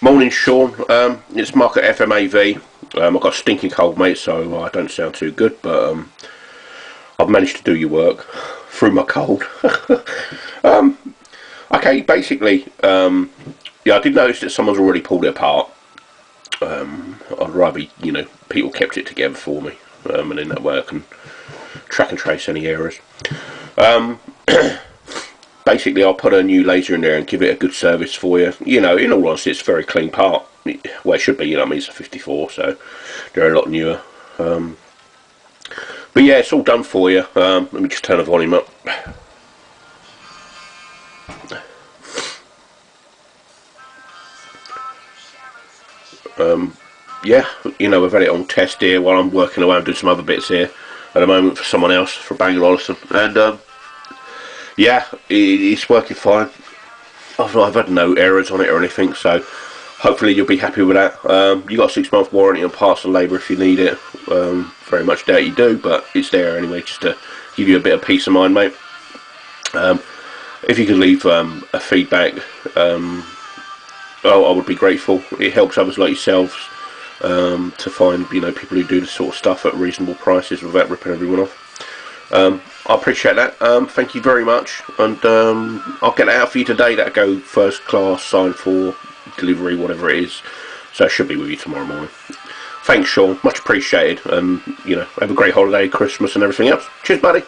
Morning, Sean. It's Mark at FMAV. I've got a stinking cold, mate, so I don't sound too good, but I've managed to do your work through my cold. Okay, basically, yeah, I did notice that someone's already pulled it apart. I'd rather, people kept it together for me, and in that way I can track and trace any errors. Basically, I'll put a new laser in there and give it a good service for you. In all honesty, it's a very clean part. Well, it should be, it's a 54, so they're a lot newer. But yeah, it's all done for you. Let me just turn the volume up. Yeah, we've had it on test here while I'm working away and doing some other bits here at the moment for someone else, for Bang & Olufsen. And yeah, it's working fine. I've had no errors on it or anything, so hopefully you'll be happy with that. You got a 6-month warranty on parts and labour if you need it. Very much doubt you do, but it's there anyway, just to give you a bit of peace of mind, mate. If you could leave a feedback, I would be grateful. It helps others like yourselves to find people who do this sort of stuff at reasonable prices without ripping everyone off. I appreciate that. Thank you very much, and I'll get it out for you today. That'll go first class, signed for, delivery, whatever it is. So it should be with you tomorrow morning. Thanks, Sean. Much appreciated, and have a great holiday, Christmas, and everything else. Cheers, buddy.